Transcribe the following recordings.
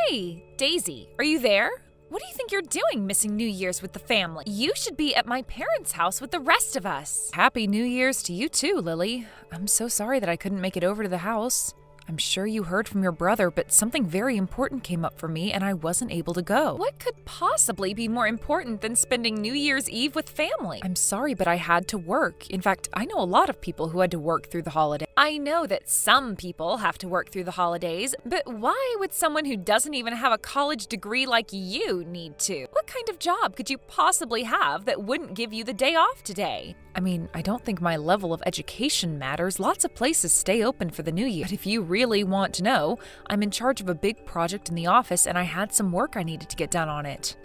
Hey, Daisy, are you there? What do you think you're doing missing New Year's with the family? You should be at my parents' house with the rest of us. Happy New Year's to you too, Lily. I'm so sorry that I couldn't make it over to the house. I'm sure you heard from your brother, but something very important came up for me and I wasn't able to go. What could possibly be more important than spending New Year's Eve with family? I'm sorry, but I had to work. In fact, I know a lot of people who had to work through the holiday. I know that some people have to work through the holidays, but why would someone who doesn't even have a college degree like you need to? What kind of job could you possibly have that wouldn't give you the day off today? I mean, I don't think my level of education matters. Lots of places stay open for the new year. But if you really want to know, I'm in charge of a big project in the office and I had some work I needed to get done on it.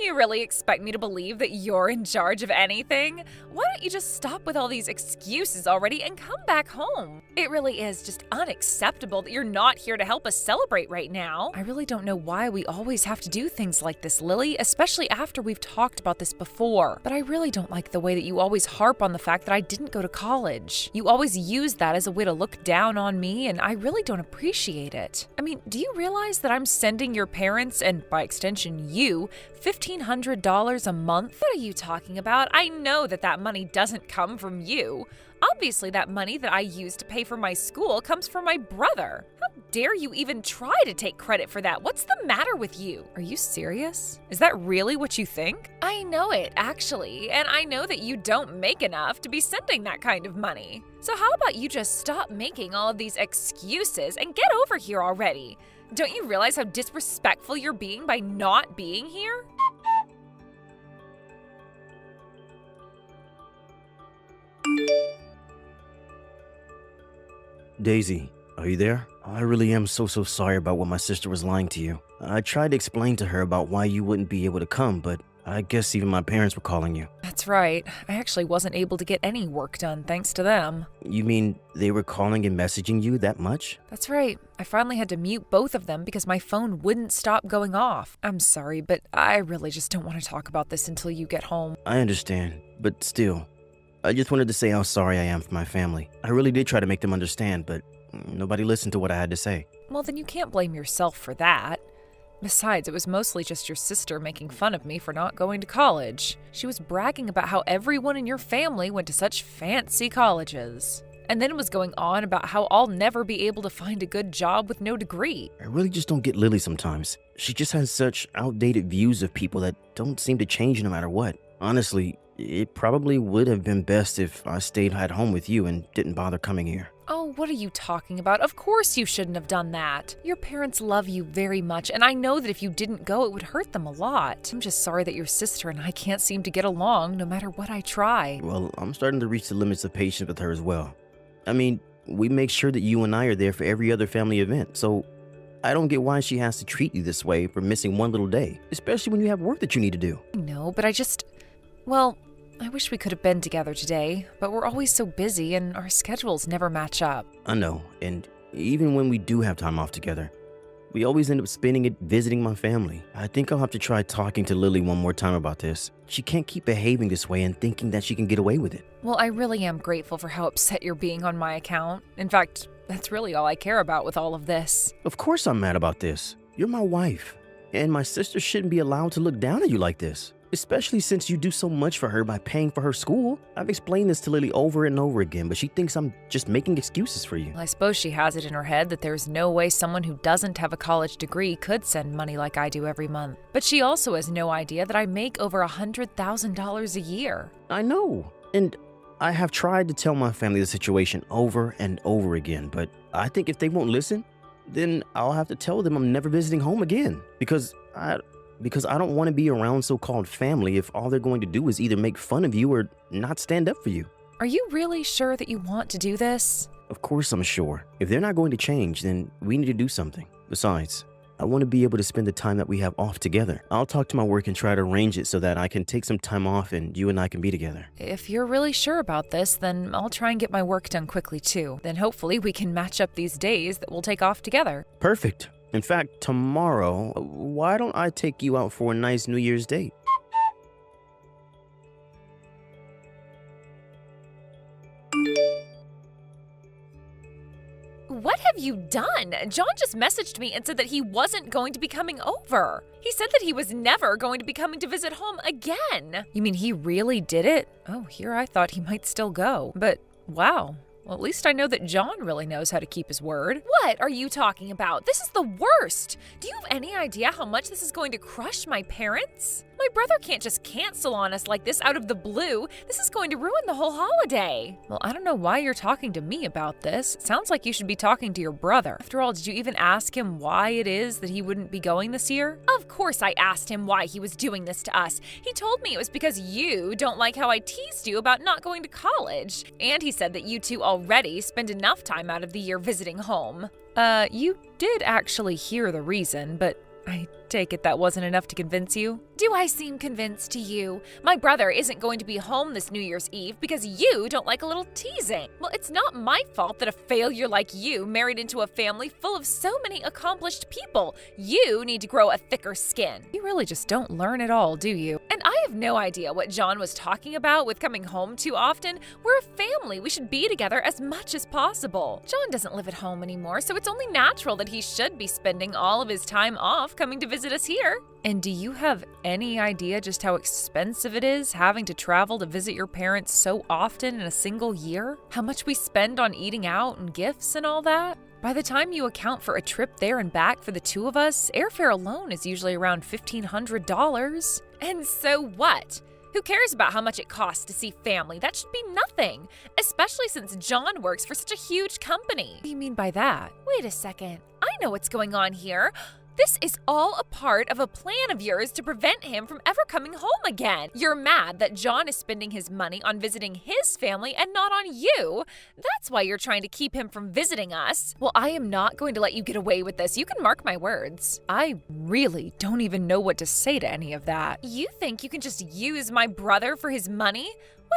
You really expect me to believe that you're in charge of anything? Why don't you just stop with all these excuses already and come back home? It really is just unacceptable that you're not here to help us celebrate right now. I really don't know why we always have to do things like this, Lily, especially after we've talked about this before. But I really don't like the way that you always harp on the fact that I didn't go to college. You always use that as a way to look down on me, and I really don't appreciate it. I mean, do you realize that I'm sending your parents, and by extension you, $1,500 a month? What are you talking about? I know that money doesn't come from you. Obviously, that money that I use to pay for my school comes from my brother. How dare you even try to take credit for that? What's the matter with you? Are you serious? Is that really what you think? I know it, actually, and I know that you don't make enough to be sending that kind of money. So how about you just stop making all of these excuses and get over here already? Don't you realize how disrespectful you're being by not being here? Daisy, are you there? I really am so sorry about what my sister was lying to you. I tried to explain to her about why you wouldn't be able to come, but I guess even my parents were calling you. That's right. I actually wasn't able to get any work done thanks to them. You mean they were calling and messaging you that much? That's right. I finally had to mute both of them because my phone wouldn't stop going off. I'm sorry, but I really just don't want to talk about this until you get home. I understand, but still. I just wanted to say how sorry I am for my family. I really did try to make them understand, but nobody listened to what I had to say. Well, then you can't blame yourself for that. Besides, it was mostly just your sister making fun of me for not going to college. She was bragging about how everyone in your family went to such fancy colleges. And then was going on about how I'll never be able to find a good job with no degree. I really just don't get Lily sometimes. She just has such outdated views of people that don't seem to change no matter what. Honestly, it probably would have been best if I stayed at home with you and didn't bother coming here. Oh, what are you talking about? Of course you shouldn't have done that. Your parents love you very much, and I know that if you didn't go, it would hurt them a lot. I'm just sorry that your sister and I can't seem to get along no matter what I try. Well, I'm starting to reach the limits of patience with her as well. I mean, we make sure that you and I are there for every other family event, so I don't get why she has to treat you this way for missing one little day, especially when you have work that you need to do. No, but well, I wish we could have been together today, but we're always so busy and our schedules never match up. I know, and even when we do have time off together, we always end up spending it visiting my family. I think I'll have to try talking to Lily one more time about this. She can't keep behaving this way and thinking that she can get away with it. Well, I really am grateful for how upset you're being on my account. In fact, that's really all I care about with all of this. Of course I'm mad about this. You're my wife, and my sister shouldn't be allowed to look down at you like this. Especially since you do so much for her by paying for her school. I've explained this to Lily over and over again, but she thinks I'm just making excuses for you. Well, I suppose she has it in her head that there's no way someone who doesn't have a college degree could send money like I do every month. But she also has no idea that I make over $100,000 a year. I know, and I have tried to tell my family the situation over and over again, but I think if they won't listen, then I'll have to tell them I'm never visiting home again. Because I don't want to be around so-called family if all they're going to do is either make fun of you or not stand up for you. Are you really sure that you want to do this? Of course I'm sure. If they're not going to change, then we need to do something. Besides, I want to be able to spend the time that we have off together. I'll talk to my work and try to arrange it so that I can take some time off and you and I can be together. If you're really sure about this, then I'll try and get my work done quickly too. Then hopefully we can match up these days that we'll take off together. Perfect. In fact, tomorrow, why don't I take you out for a nice New Year's date? What have you done? John just messaged me and said that he wasn't going to be coming over. He said that he was never going to be coming to visit home again. You mean he really did it? Oh, here I thought he might still go. But wow. Well, at least I know that John really knows how to keep his word. What are you talking about? This is the worst. Do you have any idea how much this is going to crush my parents? My brother can't just cancel on us like this out of the blue. This is going to ruin the whole holiday. Well, I don't know why you're talking to me about this. It sounds like you should be talking to your brother. After all, did you even ask him why it is that he wouldn't be going this year? Of course I asked him why he was doing this to us. He told me it was because you don't like how I teased you about not going to college. And he said that you two already spend enough time out of the year visiting home. You did actually hear the reason, but I take it that wasn't enough to convince you? Do I seem convinced to you? My brother isn't going to be home this New Year's Eve because you don't like a little teasing. Well, it's not my fault that a failure like you married into a family full of so many accomplished people. You need to grow a thicker skin. You really just don't learn at all, do you? And I have no idea what John was talking about with coming home too often. We're a family. We should be together as much as possible. John doesn't live at home anymore, so it's only natural that he should be spending all of his time off coming to visit us here. And do you have any idea just how expensive it is having to travel to visit your parents so often in a single year? How much we spend on eating out and gifts and all that? By the time you account for a trip there and back for the two of us, airfare alone is usually around $1,500. And so what? Who cares about how much it costs to see family? That should be nothing, especially since John works for such a huge company. What do you mean by that? Wait a second. I know what's going on here. This is all a part of a plan of yours to prevent him from ever coming home again. You're mad that John is spending his money on visiting his family and not on you. That's why you're trying to keep him from visiting us. Well, I am not going to let you get away with this. You can mark my words. I really don't even know what to say to any of that. You think you can just use my brother for his money?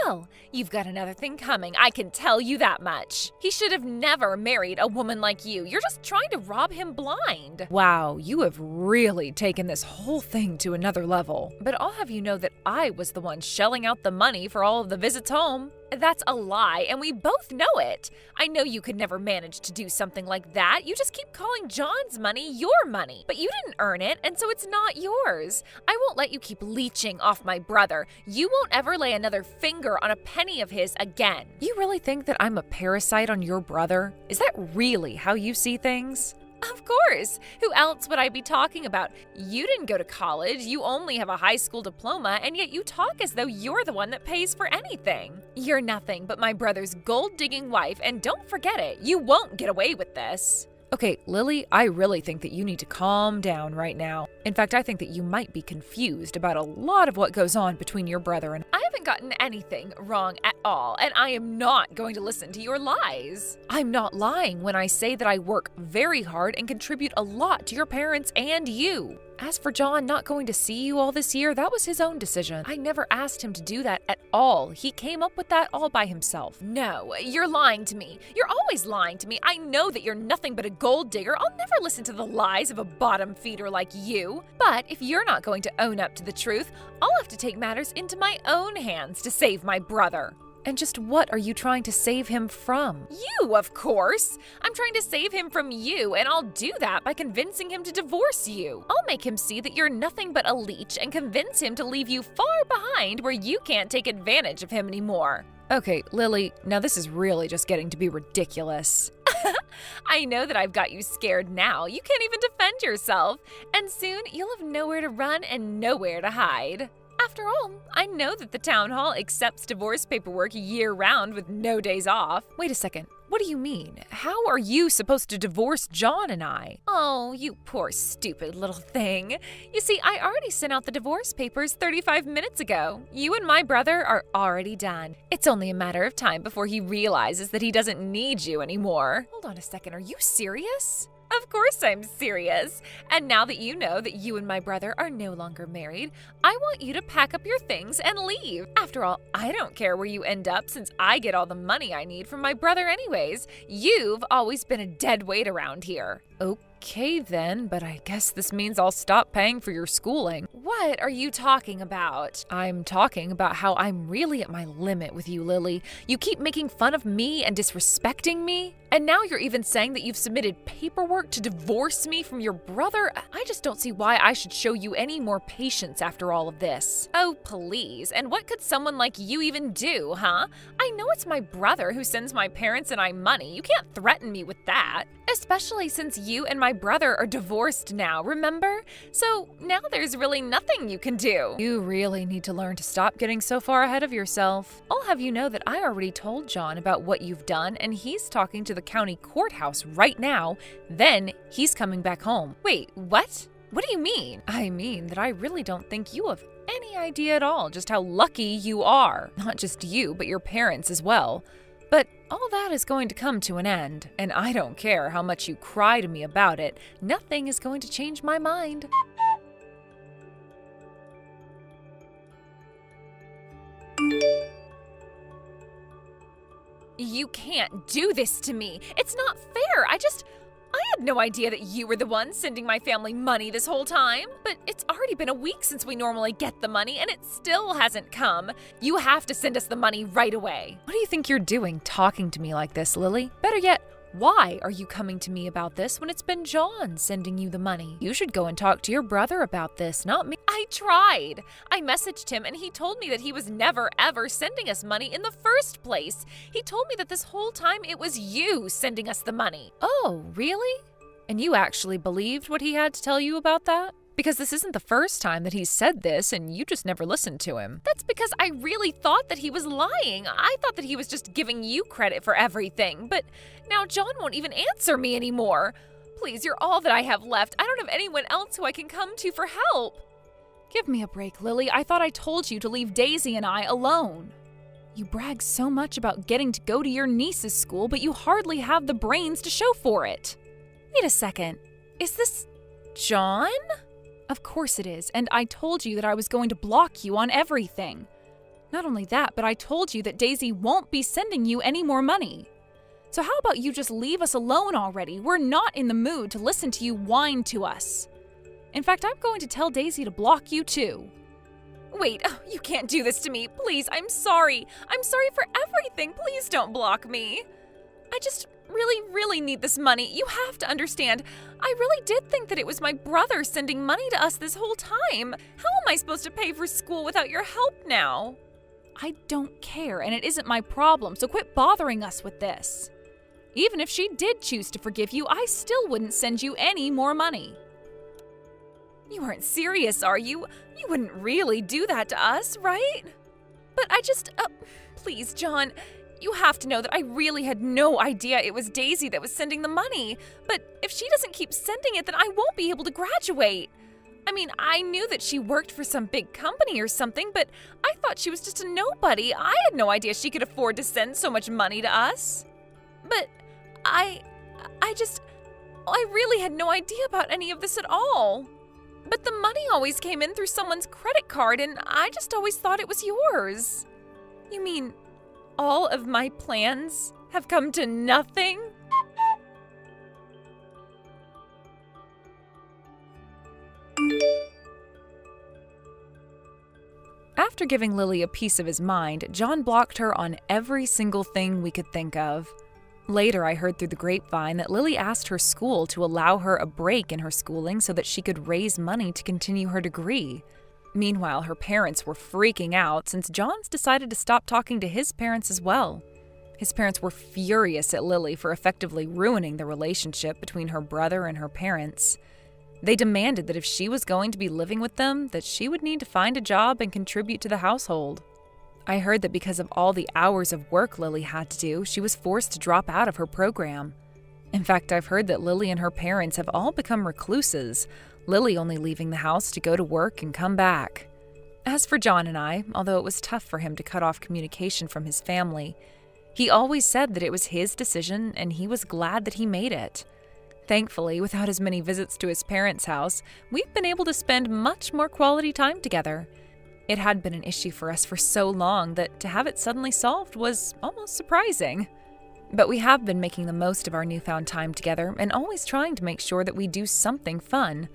Well, you've got another thing coming, I can tell you that much. He should have never married a woman like you. You're just trying to rob him blind. Wow, you have really taken this whole thing to another level. But I'll have you know that I was the one shelling out the money for all of the visits home. That's a lie, and we both know it. I know you could never manage to do something like that. You just keep calling John's money your money. But you didn't earn it, and so it's not yours. I won't let you keep leeching off my brother. You won't ever lay another finger on a penny of his again. You really think that I'm a parasite on your brother? Is that really how you see things? Of course. Who else would I be talking about? You didn't go to college, you only have a high school diploma, and yet you talk as though you're the one that pays for anything. You're nothing but my brother's gold-digging wife, and don't forget it, you won't get away with this. Okay, Lily, I really think that you need to calm down right now. In fact, I think that you might be confused about a lot of what goes on between your brother and I haven't gotten anything wrong at all, and I am not going to listen to your lies. I'm not lying when I say that I work very hard and contribute a lot to your parents and you. As for John not going to see you all this year, that was his own decision. I never asked him to do that at all. He came up with that all by himself. No, you're lying to me. You're always lying to me. I know that you're nothing but a gold digger. I'll never listen to the lies of a bottom feeder like you. But if you're not going to own up to the truth, I'll have to take matters into my own hands to save my brother. And just what are you trying to save him from? You, of course! I'm trying to save him from you, and I'll do that by convincing him to divorce you. I'll make him see that you're nothing but a leech and convince him to leave you far behind where you can't take advantage of him anymore. Okay, Lily, now this is really just getting to be ridiculous. I know that I've got you scared now. You can't even defend yourself. And soon you'll have nowhere to run and nowhere to hide. After all, I know that the town hall accepts divorce paperwork year-round with no days off. Wait a second. What do you mean? How are you supposed to divorce John and I? Oh, you poor stupid little thing. You see, I already sent out the divorce papers 35 minutes ago. You and my brother are already done. It's only a matter of time before he realizes that he doesn't need you anymore. Hold on a second, are you serious? Of course I'm serious. And now that you know that you and my brother are no longer married, I want you to pack up your things and leave. After all, I don't care where you end up since I get all the money I need from my brother anyways. You've always been a dead weight around here. Okay then, but I guess this means I'll stop paying for your schooling. What are you talking about? I'm talking about how I'm really at my limit with you, Lily. You keep making fun of me and disrespecting me, and now you're even saying that you've submitted paperwork to divorce me from your brother. I just don't see why I should show you any more patience after all of this. Oh, please. And what could someone like you even do, huh? I know it's my brother who sends my parents and I money. You can't threaten me with that. Especially since you and my brother are divorced now, remember? So now there's really nothing you can do. You really need to learn to stop getting so far ahead of yourself. I'll have you know that I already told John about what you've done, and he's talking to the county courthouse right now. Then he's coming back home. Wait, what? What do you mean? I mean that I really don't think you have any idea at all just how lucky you are. Not just you, but your parents as well. But all that is going to come to an end, and I don't care how much you cry to me about it. Nothing is going to change my mind. You can't do this to me. It's not fair. I had no idea that you were the one sending my family money this whole time. But it's already been a week since we normally get the money, and it still hasn't come. You have to send us the money right away. What do you think you're doing talking to me like this, Lily? Better yet, why are you coming to me about this when it's been John sending you the money? You should go and talk to your brother about this, not me. I tried. I messaged him and he told me that he was never ever sending us money in the first place. He told me that this whole time it was you sending us the money. Oh, really? And you actually believed what he had to tell you about that? Because this isn't the first time that he's said this and you just never listened to him. That's because I really thought that he was lying. I thought that he was just giving you credit for everything. But now John won't even answer me anymore. Please, you're all that I have left. I don't have anyone else who I can come to for help. Give me a break, Lily. I thought I told you to leave Daisy and I alone. You brag so much about getting to go to your niece's school, but you hardly have the brains to show for it. Wait a second. Is this John? Of course it is, and I told you that I was going to block you on everything. Not only that, but I told you that Daisy won't be sending you any more money. So how about you just leave us alone already? We're not in the mood to listen to you whine to us. In fact, I'm going to tell Daisy to block you too. Wait, you can't do this to me. Please, I'm sorry. I'm sorry for everything. Please don't block me. I just really need this money. You have to understand. I really did think that it was my brother sending money to us this whole time. How am I supposed to pay for school without your help now? I don't care, and it isn't my problem, so quit bothering us with this. Even if she did choose to forgive you, I still wouldn't send you any more money. You aren't serious, are you? You wouldn't really do that to us, right? But please, John, you have to know that I really had no idea it was Daisy that was sending the money. But if she doesn't keep sending it, then I won't be able to graduate. I mean, I knew that she worked for some big company or something, but I thought she was just a nobody. I had no idea she could afford to send so much money to us. But I really had no idea about any of this at all. But the money always came in through someone's credit card, and I just always thought it was yours. You mean all of my plans have come to nothing? After giving Lily a piece of his mind, John blocked her on every single thing we could think of. Later, I heard through the grapevine that Lily asked her school to allow her a break in her schooling so that she could raise money to continue her degree. Meanwhile, her parents were freaking out since John's decided to stop talking to his parents as well. His parents were furious at Lily for effectively ruining the relationship between her brother and her parents. They demanded that if she was going to be living with them, that she would need to find a job and contribute to the household. I heard that because of all the hours of work Lily had to do, she was forced to drop out of her program. In fact, I've heard that Lily and her parents have all become recluses, Lily only leaving the house to go to work and come back. As for John and I, although it was tough for him to cut off communication from his family, he always said that it was his decision and he was glad that he made it. Thankfully, without as many visits to his parents' house, we've been able to spend much more quality time together. It had been an issue for us for so long that to have it suddenly solved was almost surprising. But we have been making the most of our newfound time together and always trying to make sure that we do something fun.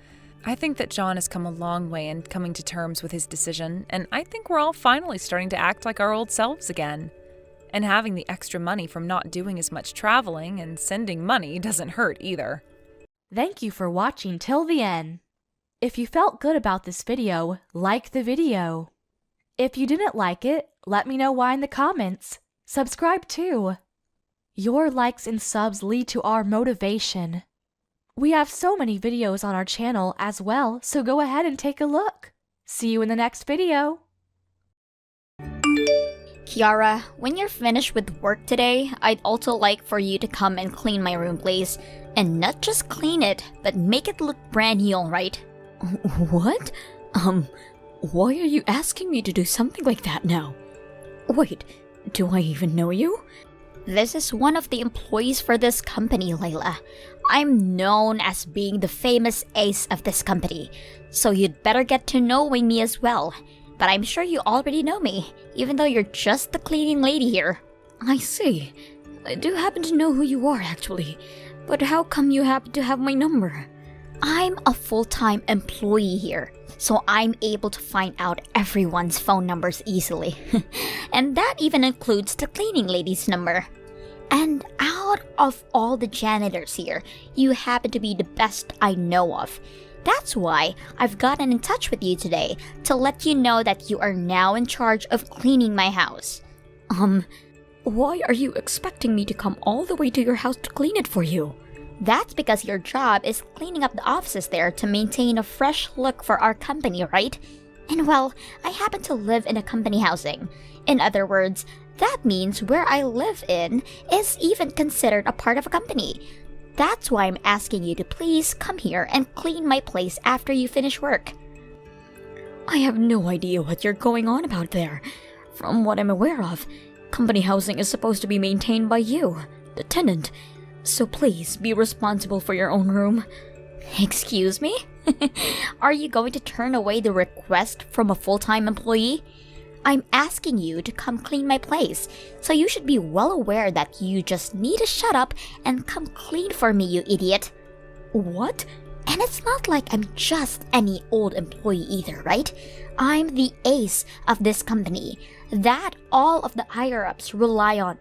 I think that John has come a long way in coming to terms with his decision, and I think we're all finally starting to act like our old selves again. And having the extra money from not doing as much traveling and sending money doesn't hurt either. Thank you for watching till the end. If you felt good about this video, like the video. If you didn't like it, let me know why in the comments. Subscribe too. Your likes and subs lead to our motivation. We have so many videos on our channel as well, so go ahead and take a look. See you in the next video. Kiara, when you're finished with work today, I'd also like for you to come and clean my room, please. And not just clean it, but make it look brand new, alright? What? Why are you asking me to do something like that now? Wait, do I even know you? This is one of the employees for this company, Layla. I'm known as being the famous ace of this company, so you'd better get to knowing me as well. But I'm sure you already know me, even though you're just the cleaning lady here. I see. I do happen to know who you are, actually. But how come you happen to have my number? I'm a full-time employee here, so I'm able to find out everyone's phone numbers easily. And that even includes the cleaning lady's number. And out of all the janitors here, you happen to be the best I know of. That's why I've gotten in touch with you today to let you know that you are now in charge of cleaning my house. Why are you expecting me to come all the way to your house to clean it for you? That's because your job is cleaning up the offices there to maintain a fresh look for our company, right? And well, I happen to live in a company housing. In other words, that means where I live in is even considered a part of a company. That's why I'm asking you to please come here and clean my place after you finish work. I have no idea what you're going on about there. From what I'm aware of, company housing is supposed to be maintained by you, the tenant. So please be responsible for your own room. Excuse me? Are you going to turn away the request from a full-time employee? I'm asking you to come clean my place, so you should be well aware that you just need to shut up and come clean for me, you idiot. What? And it's not like I'm just any old employee either, right? I'm the ace of this company that all of the higher-ups rely on.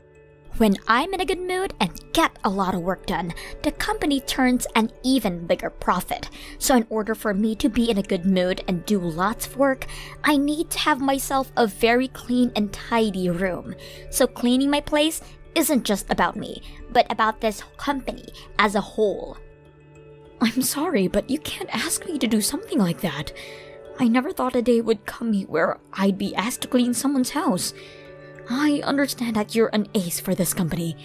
When I'm in a good mood and get a lot of work done, the company turns an even bigger profit. So in order for me to be in a good mood and do lots of work, I need to have myself a very clean and tidy room. So cleaning my place isn't just about me, but about this company as a whole. I'm sorry, but you can't ask me to do something like that. I never thought a day would come where I'd be asked to clean someone's house. I understand that you're an ace for this company,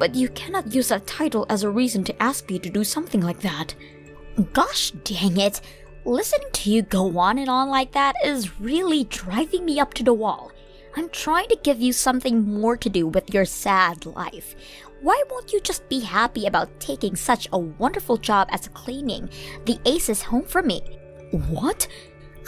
but you cannot use that title as a reason to ask me to do something like that. Gosh dang it! Listening to you go on and on like that is really driving me up to the wall. I'm trying to give you something more to do with your sad life. Why won't you just be happy about taking such a wonderful job as cleaning the Ace's home for me? What?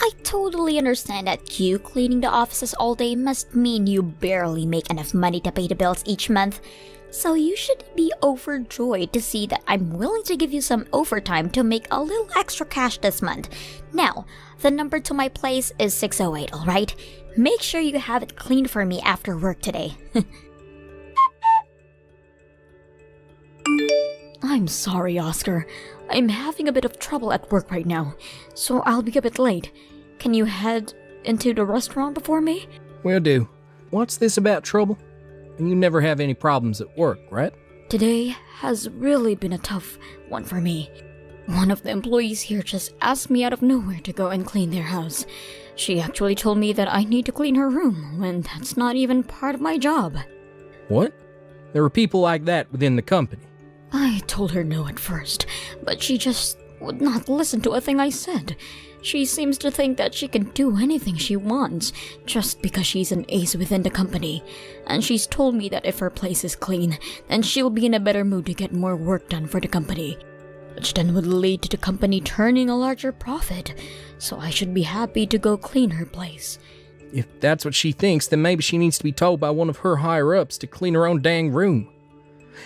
I totally understand that you cleaning the offices all day must mean you barely make enough money to pay the bills each month. So you should be overjoyed to see that I'm willing to give you some overtime to make a little extra cash this month. Now, the number to my place is 608, alright? Make sure you have it cleaned for me after work today. I'm sorry, Oscar. I'm having a bit of trouble at work right now, so I'll be a bit late. Can you head into the restaurant before me? Will do. What's this about trouble? And you never have any problems at work, right? Today has really been a tough one for me. One of the employees here just asked me out of nowhere to go and clean their house. She actually told me that I need to clean her room, when that's not even part of my job. What? There are people like that within the company. I told her no at first, but she just would not listen to a thing I said. She seems to think that she can do anything she wants, just because she's an ace within the company. And she's told me that if her place is clean, then she'll be in a better mood to get more work done for the company. Which then would lead to the company turning a larger profit, so I should be happy to go clean her place. If that's what she thinks, then maybe she needs to be told by one of her higher-ups to clean her own dang room.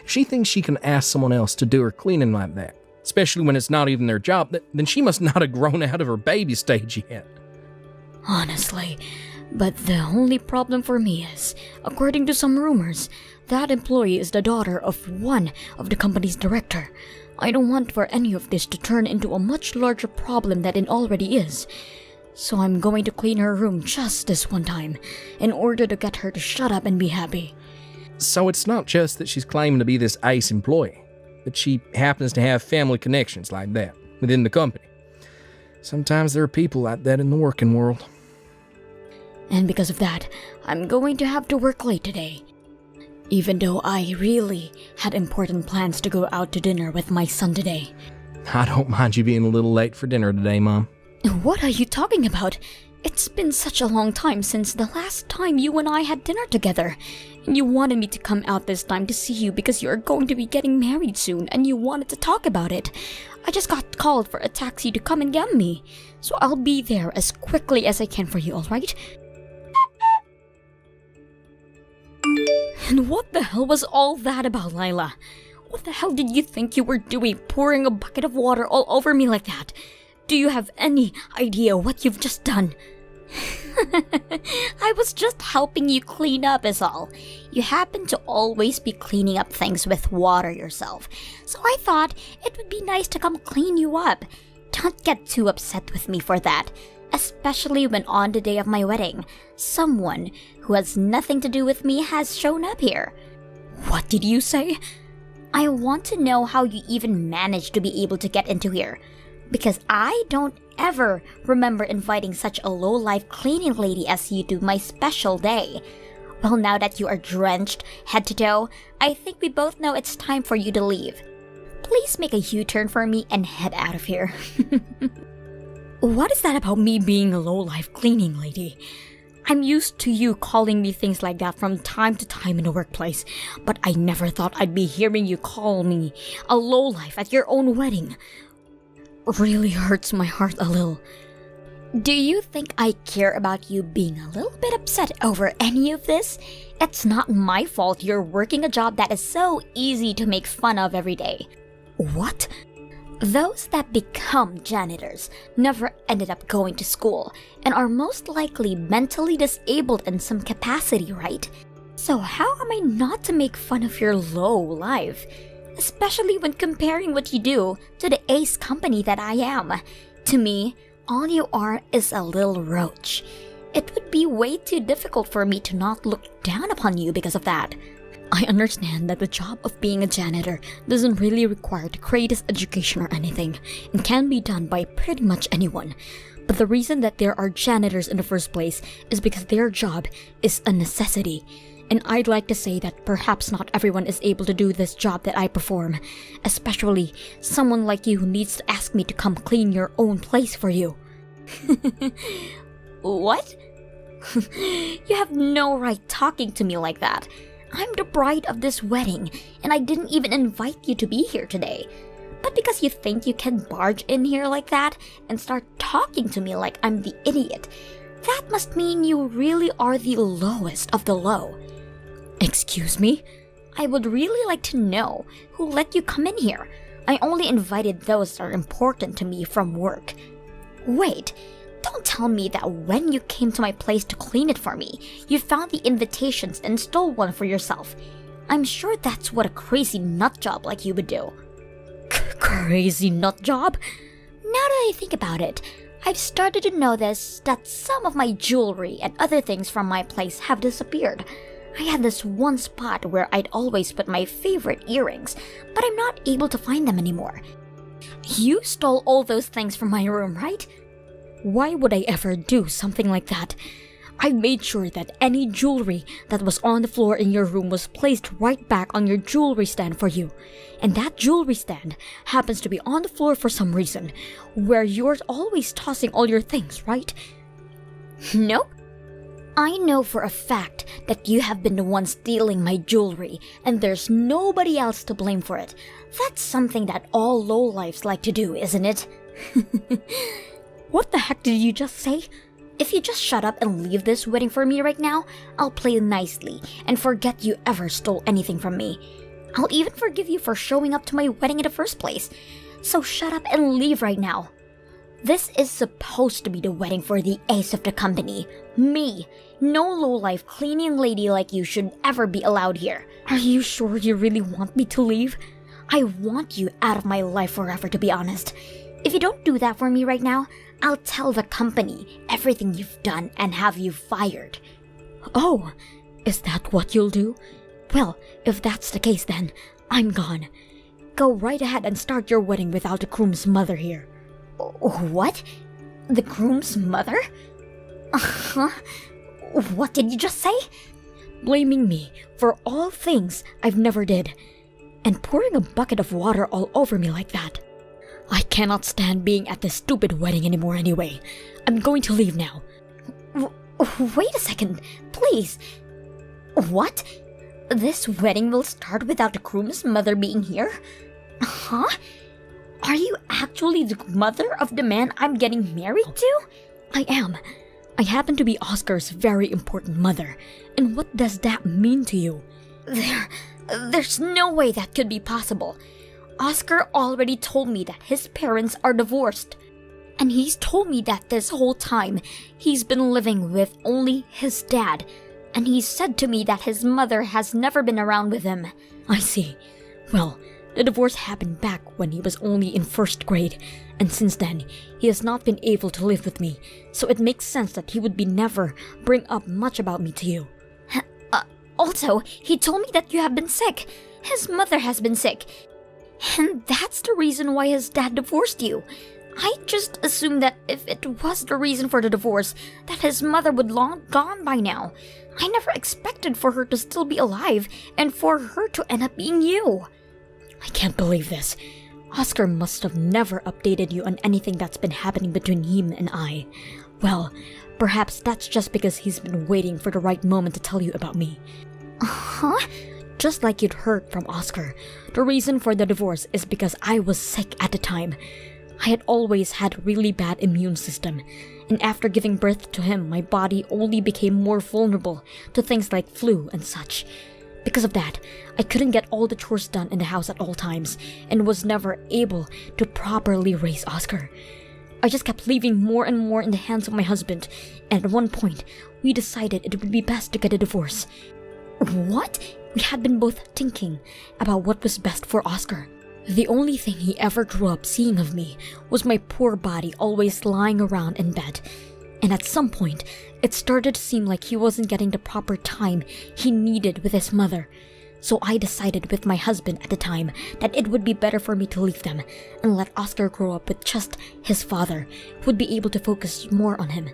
If she thinks she can ask someone else to do her cleaning like that, especially when it's not even their job, then she must not have grown out of her baby stage yet. Honestly, but the only problem for me is, according to some rumors, that employee is the daughter of one of the company's director. I don't want for any of this to turn into a much larger problem than it already is. So I'm going to clean her room just this one time, in order to get her to shut up and be happy. So it's not just that she's claiming to be this ace employee, but she happens to have family connections like that within the company. Sometimes there are people like that in the working world. And because of that, I'm going to have to work late today. Even though I really had important plans to go out to dinner with my son today. I don't mind you being a little late for dinner today, Mom. What are you talking about? It's been such a long time since the last time you and I had dinner together. And you wanted me to come out this time to see you because you are going to be getting married soon and you wanted to talk about it. I just got called for a taxi to come and get me. So I'll be there as quickly as I can for you, alright? And what the hell was all that about, Lila? What the hell did you think you were doing, pouring a bucket of water all over me like that? Do you have any idea what you've just done? I was just helping you clean up is all. You happen to always be cleaning up things with water yourself, so I thought it would be nice to come clean you up. Don't get too upset with me for that, especially when on the day of my wedding, someone who has nothing to do with me has shown up here. What did you say? I want to know how you even managed to be able to get into here, because I don't ever remember inviting such a low-life cleaning lady as you to my special day. Well, now that you are drenched head to toe, I think we both know it's time for you to leave. Please make a U-turn for me and head out of here. What is that about me being a low-life cleaning lady? I'm used to you calling me things like that from time to time in the workplace, but I never thought I'd be hearing you call me a lowlife at your own wedding. Really hurts my heart a little. Do you think I care about you being a little bit upset over any of this? It's not my fault you're working a job that is so easy to make fun of every day. What? Those that become janitors never ended up going to school and are most likely mentally disabled in some capacity, right? So how am I not to make fun of your low life? Especially when comparing what you do to the ace company that I am. To me, all you are is a little roach. It would be way too difficult for me to not look down upon you because of that. I understand that the job of being a janitor doesn't really require the greatest education or anything, and can be done by pretty much anyone. But the reason that there are janitors in the first place is because their job is a necessity. And I'd like to say that perhaps not everyone is able to do this job that I perform, especially someone like you who needs to ask me to come clean your own place for you. What? You have no right talking to me like that. I'm the bride of this wedding, and I didn't even invite you to be here today. But because you think you can barge in here like that and start talking to me like I'm the idiot, that must mean you really are the lowest of the low. Excuse me? I would really like to know who let you come in here. I only invited those that are important to me from work. Wait, don't tell me that when you came to my place to clean it for me, you found the invitations and stole one for yourself. I'm sure that's what a crazy nut job like you would do. Crazy nut job? Now that I think about it, I've started to notice that some of my jewelry and other things from my place have disappeared. I had this one spot where I'd always put my favorite earrings, but I'm not able to find them anymore. You stole all those things from my room, right? Why would I ever do something like that? I made sure that any jewelry that was on the floor in your room was placed right back on your jewelry stand for you. And that jewelry stand happens to be on the floor for some reason, where you're always tossing all your things, right? Nope. I know for a fact that you have been the one stealing my jewelry, and there's nobody else to blame for it. That's something that all lowlifes like to do, isn't it? What the heck did you just say? If you just shut up and leave this wedding for me right now, I'll play nicely and forget you ever stole anything from me. I'll even forgive you for showing up to my wedding in the first place. So shut up and leave right now. This is supposed to be the wedding for the ace of the company. Me. No lowlife cleaning lady like you should ever be allowed here. Are you sure you really want me to leave? I want you out of my life forever, to be honest. If you don't do that for me right now, I'll tell the company everything you've done and have you fired. Oh, is that what you'll do? Well, if that's the case then, I'm gone. Go right ahead and start your wedding without the groom's mother here. What? The groom's mother? Huh? What did you just say? Blaming me for all things I've never did, and pouring a bucket of water all over me like that. I cannot stand being at this stupid wedding anymore anyway. I'm going to leave now. Wait a second, please. What? This wedding will start without the groom's mother being here? Huh? Are you actually the mother of the man I'm getting married to? I am. I happen to be Oscar's very important mother. And what does that mean to you? There's no way that could be possible. Oscar already told me that his parents are divorced. And he's told me that this whole time, he's been living with only his dad. And he's said to me that his mother has never been around with him. I see. Well, the divorce happened back when he was only in first grade, and since then, he has not been able to live with me, so it makes sense that he would be never bring up much about me to you. Also, he told me that you have been sick. His mother has been sick. And that's the reason why his dad divorced you. I just assumed that if it was the reason for the divorce, that his mother would long gone by now. I never expected for her to still be alive, and for her to end up being you. I can't believe this. Oscar must have never updated you on anything that's been happening between him and I. Well, perhaps that's just because he's been waiting for the right moment to tell you about me. Huh? Just like you'd heard from Oscar, the reason for the divorce is because I was sick at the time. I had always had a really bad immune system, and after giving birth to him, my body only became more vulnerable to things like flu and such. Because of that, I couldn't get all the chores done in the house at all times, and was never able to properly raise Oscar. I just kept leaving more and more in the hands of my husband, and at one point, we decided it would be best to get a divorce. What? We had been both thinking about what was best for Oscar. The only thing he ever grew up seeing of me was my poor body always lying around in bed. And at some point, it started to seem like he wasn't getting the proper time he needed with his mother. So I decided with my husband at the time that it would be better for me to leave them and let Oscar grow up with just his father, who would be able to focus more on him.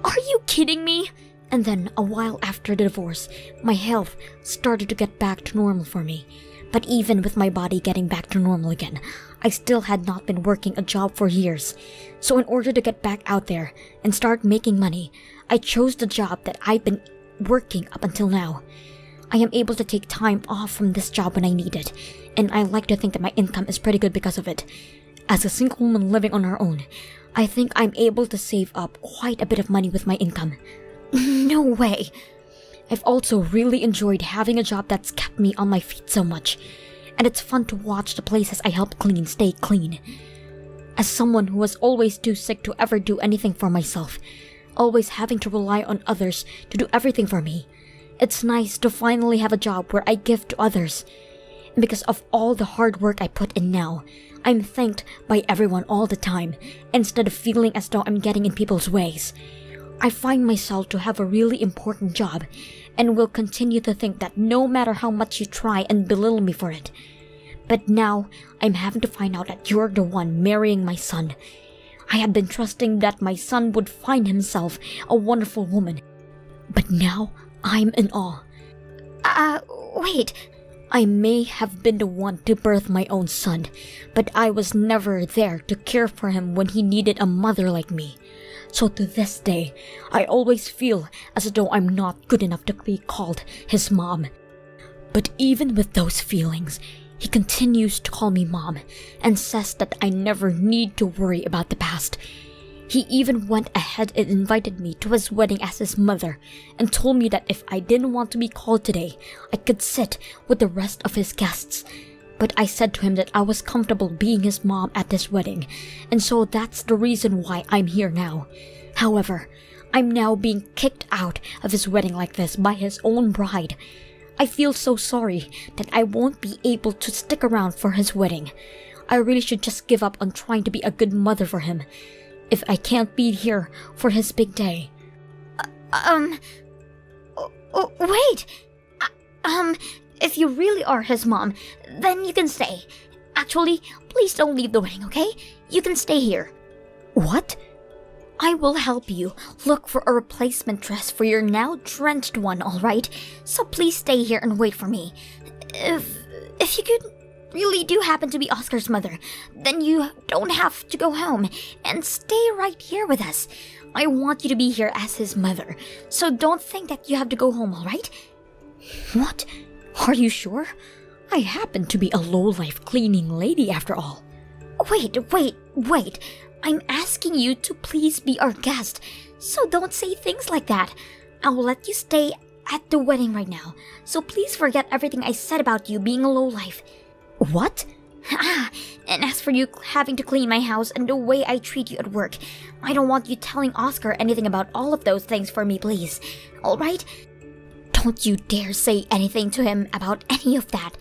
Are you kidding me? And then, a while after the divorce, my health started to get back to normal for me. But even with my body getting back to normal again, I still had not been working a job for years. So in order to get back out there and start making money, I chose the job that I've been working up until now. I am able to take time off from this job when I need it, and I like to think that my income is pretty good because of it. As a single woman living on her own, I think I'm able to save up quite a bit of money with my income. No way. I've also really enjoyed having a job that's kept me on my feet so much, and it's fun to watch the places I help clean stay clean. As someone who was always too sick to ever do anything for myself, always having to rely on others to do everything for me, it's nice to finally have a job where I give to others. And because of all the hard work I put in now, I'm thanked by everyone all the time, instead of feeling as though I'm getting in people's ways. I find myself to have a really important job, and will continue to think that no matter how much you try and belittle me for it. But now, I'm having to find out that you're the one marrying my son. I had been trusting that my son would find himself a wonderful woman. But now, I'm in awe. Wait. I may have been the one to birth my own son, but I was never there to care for him when he needed a mother like me. So to this day, I always feel as though I'm not good enough to be called his mom. But even with those feelings, he continues to call me mom and says that I never need to worry about the past. He even went ahead and invited me to his wedding as his mother and told me that if I didn't want to be called today, I could sit with the rest of his guests. But I said to him that I was comfortable being his mom at this wedding, and so that's the reason why I'm here now. However, I'm now being kicked out of his wedding like this by his own bride. I feel so sorry that I won't be able to stick around for his wedding. I really should just give up on trying to be a good mother for him if I can't be here for his big day. Wait! If you really are his mom, then you can stay. Actually, please don't leave the wedding, okay? You can stay here. What? I will help you look for a replacement dress for your now drenched one, alright? So please stay here and wait for me. If you could really do happen to be Oscar's mother, then you don't have to go home and stay right here with us. I want you to be here as his mother, so don't think that you have to go home, alright? What? Are you sure? I happen to be a low-life cleaning lady after all. Wait. I'm asking you to please be our guest, so don't say things like that. I will let you stay at the wedding right now, so please forget everything I said about you being a lowlife. What? And as for you having to clean my house and the way I treat you at work, I don't want you telling Oscar anything about all of those things for me, please. Alright? Don't you dare say anything to him about any of that.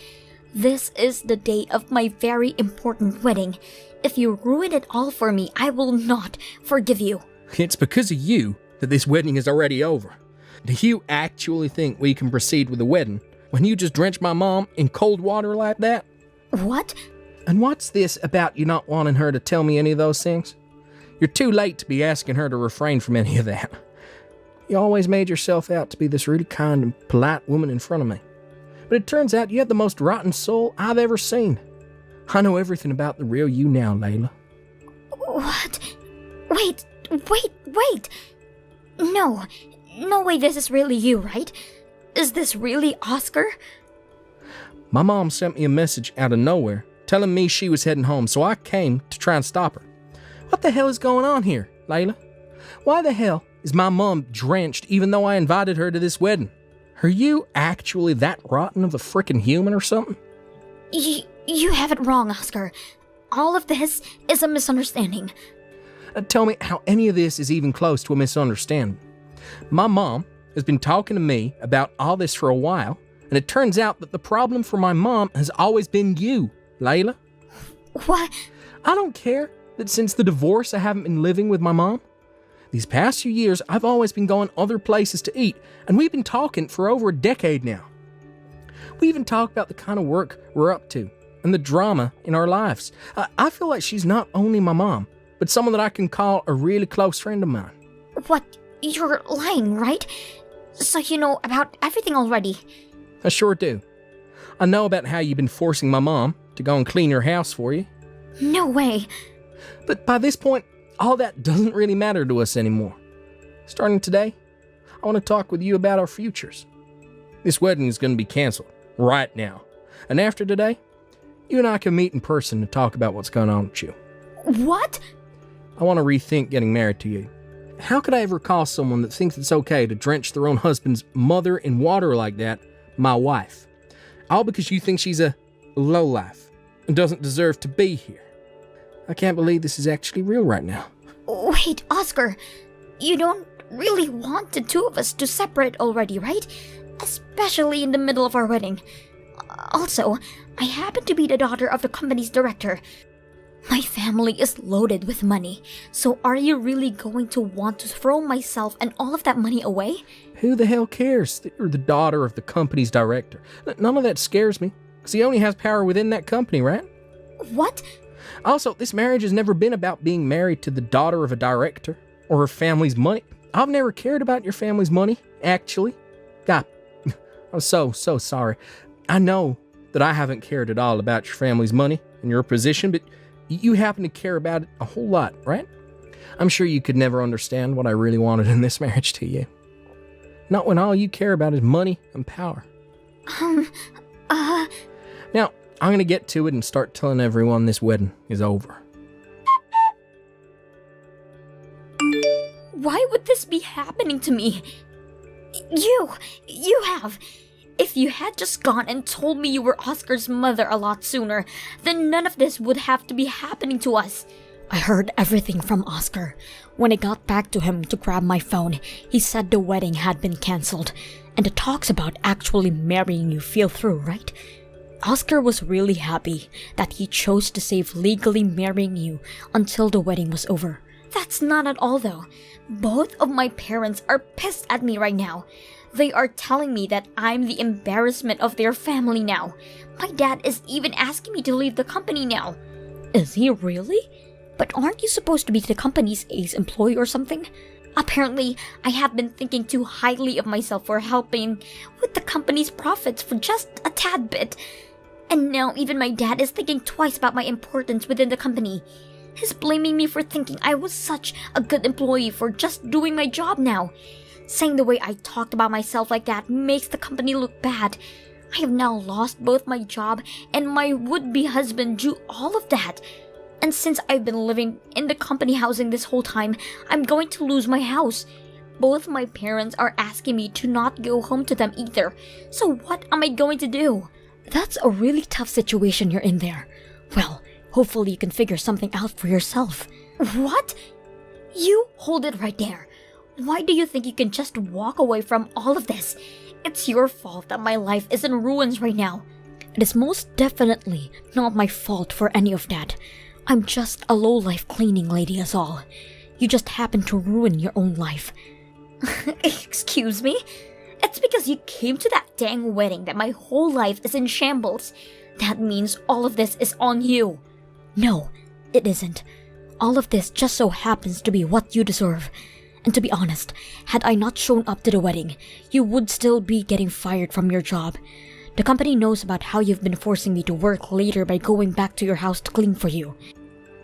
This is the day of my very important wedding. If you ruin it all for me, I will not forgive you. It's because of you that this wedding is already over. Do you actually think we can proceed with the wedding when you just drench my mom in cold water like that? What? And what's this about you not wanting her to tell me any of those things? You're too late to be asking her to refrain from any of that. You always made yourself out to be this really kind and polite woman in front of me. But it turns out you have the most rotten soul I've ever seen. I know everything about the real you now, Layla. What? Wait. No way this is really you, right? Is this really Oscar? My mom sent me a message out of nowhere telling me she was heading home, so I came to try and stop her. What the hell is going on here, Layla? Why the hell is my mom drenched even though I invited her to this wedding? Are you actually that rotten of a frickin' human or something? You have it wrong, Oscar. All of this is a misunderstanding. Tell me how any of this is even close to a misunderstanding. My mom has been talking to me about all this for a while, and it turns out that the problem for my mom has always been you, Layla. What? I don't care that since the divorce I haven't been living with my mom. These past few years, I've always been going other places to eat, and we've been talking for over a decade now. We even talk about the kind of work we're up to and the drama in our lives. I feel like she's not only my mom, but someone that I can call a really close friend of mine. What? You're lying, right? So you know about everything already. I sure do. I know about how you've been forcing my mom to go and clean your house for you. No way. But by this point, all that doesn't really matter to us anymore. Starting today, I want to talk with you about our futures. This wedding is going to be canceled right now. And after today, you and I can meet in person to talk about what's going on with you. What? I want to rethink getting married to you. How could I ever call someone that thinks it's okay to drench their own husband's mother in water like that my wife? All because you think she's a lowlife and doesn't deserve to be here. I can't believe this is actually real right now. Wait, Oscar, you don't really want the two of us to separate already, right? Especially in the middle of our wedding. Also, I happen to be the daughter of the company's director. My family is loaded with money, so are you really going to want to throw myself and all of that money away? Who the hell cares that you're the daughter of the company's director? None of that scares me, because he only has power within that company, right? What? Also, this marriage has never been about being married to the daughter of a director or her family's money. I've never cared about your family's money, actually. God, I'm so sorry. I know that I haven't cared at all about your family's money and your position, but you happen to care about it a whole lot, right? I'm sure you could never understand what I really wanted in this marriage to you. Not when all you care about is money and power. Now, I'm going to get to it and start telling everyone this wedding is over. happening to me? You have. If you had just gone and told me you were Oscar's mother a lot sooner, then none of this would have to be happening to us. I heard everything from Oscar. When I got back to him to grab my phone, he said the wedding had been cancelled, and the talks about actually marrying you fell through, right? Oscar was really happy that he chose to save legally marrying you until the wedding was over. That's not at all though. Both of my parents are pissed at me right now. They are telling me that I'm the embarrassment of their family now. My dad is even asking me to leave the company now. Is he really? But aren't you supposed to be the company's ace employee or something? Apparently, I have been thinking too highly of myself for helping with the company's profits for just a tad bit. And now even my dad is thinking twice about my importance within the company. He's blaming me for thinking I was such a good employee for just doing my job now. Saying the way I talked about myself like that makes the company look bad. I have now lost both my job and my would-be husband due all of that. And since I've been living in the company housing this whole time, I'm going to lose my house. Both my parents are asking me to not go home to them either. So what am I going to do? That's a really tough situation you're in there. Well, hopefully you can figure something out for yourself. What? You hold it right there. Why do you think you can just walk away from all of this? It's your fault that my life is in ruins right now. It is most definitely not my fault for any of that. I'm just a low-life cleaning lady is all. You just happen to ruin your own life. Excuse me? It's because you came to that dang wedding that my whole life is in shambles. That means all of this is on you. No, it isn't. All of this just so happens to be what you deserve. And to be honest, had I not shown up to the wedding, you would still be getting fired from your job. The company knows about how you've been forcing me to work later by going back to your house to clean for you.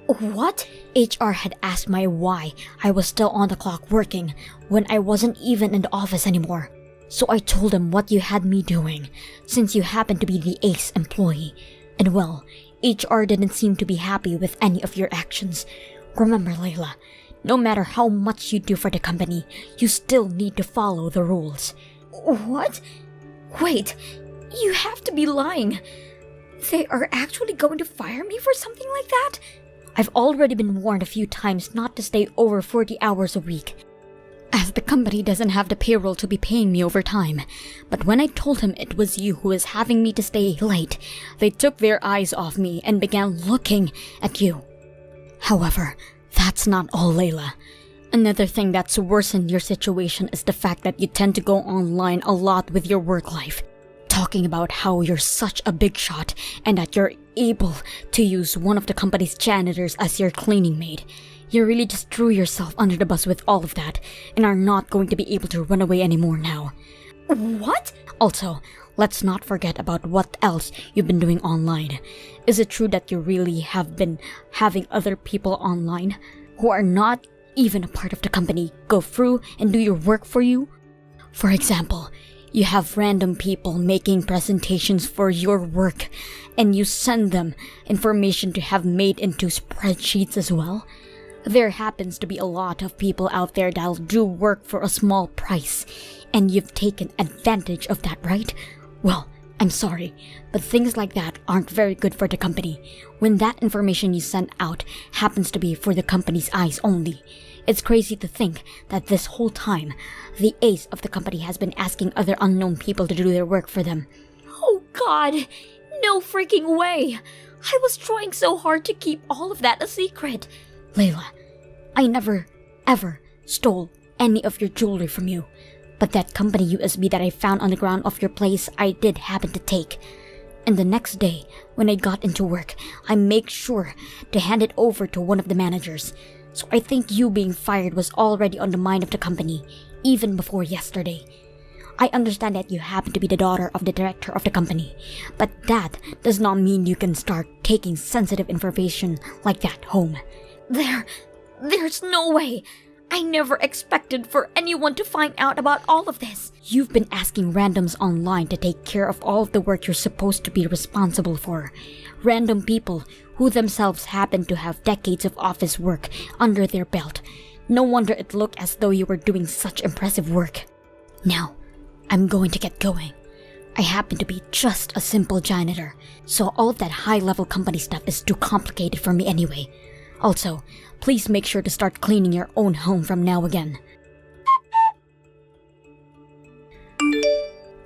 What? HR had asked me why I was still on the clock working when I wasn't even in the office anymore. So I told them what you had me doing, since you happened to be the ace employee. And well, HR didn't seem to be happy with any of your actions. Remember, Layla, no matter how much you do for the company, you still need to follow the rules. What? Wait, you have to be lying. They are actually going to fire me for something like that? I've already been warned a few times not to stay over 40 hours a week, as the company doesn't have the payroll to be paying me overtime. But when I told him it was you who was having me to stay late, they took their eyes off me and began looking at you. However, that's not all, Layla. Another thing that's worsened your situation is the fact that you tend to go online a lot with your work life, talking about how you're such a big shot and that you're able to use one of the company's janitors as your cleaning maid. You really just threw yourself under the bus with all of that and are not going to be able to run away anymore now. What? Also, let's not forget about what else you've been doing online. Is it true that you really have been having other people online who are not even a part of the company go through and do your work for you? For example, you have random people making presentations for your work and you send them information to have made into spreadsheets as well. There happens to be a lot of people out there that'll do work for a small price, and you've taken advantage of that, right? Well, I'm sorry, but things like that aren't very good for the company when that information you send out happens to be for the company's eyes only. It's crazy to think that this whole time, the ace of the company has been asking other unknown people to do their work for them. Oh God, no freaking way! I was trying so hard to keep all of that a secret. Layla, I never, ever stole any of your jewelry from you. But that company USB that I found on the ground of your place, I did happen to take. And the next day, when I got into work, I made sure to hand it over to one of the managers. So I think you being fired was already on the mind of the company, even before yesterday. I understand that you happen to be the daughter of the director of the company, but that does not mean you can start taking sensitive information like that home. There's no way. I never expected for anyone to find out about all of this. You've been asking randoms online to take care of all of the work you're supposed to be responsible for. Random people who themselves happen to have decades of office work under their belt. No wonder it looked as though you were doing such impressive work. Now, I'm going to get going. I happen to be just a simple janitor, so all of that high-level company stuff is too complicated for me anyway. Also, please make sure to start cleaning your own home from now again.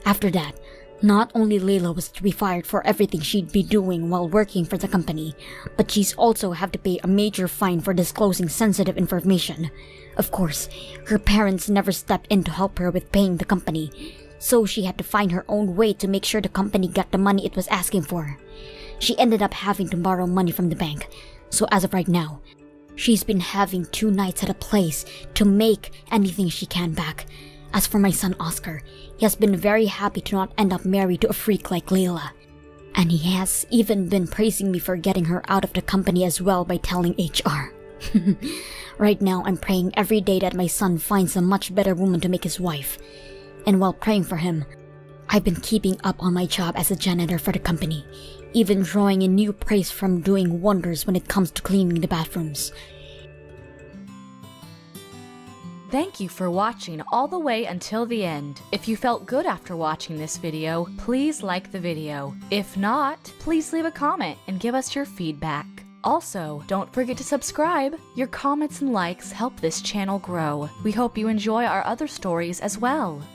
After that, not only Layla was to be fired for everything she'd be doing while working for the company, but she's also have to pay a major fine for disclosing sensitive information. Of course, her parents never stepped in to help her with paying the company, so she had to find her own way to make sure the company got the money it was asking for. She ended up having to borrow money from the bank, so as of right now, she's been having 2 nights at a place to make anything she can back. As for my son Oscar, he has been very happy to not end up married to a freak like Layla. And he has even been praising me for getting her out of the company as well by telling HR. Right now, I'm praying every day that my son finds a much better woman to make his wife. And while praying for him, I've been keeping up on my job as a janitor for the company, even drawing in new praise from doing wonders when it comes to cleaning the bathrooms. Thank you for watching all the way until the end. If you felt good after watching this video, please like the video. If not, please leave a comment and give us your feedback. Also, don't forget to subscribe. Your comments and likes help this channel grow. We hope you enjoy our other stories as well.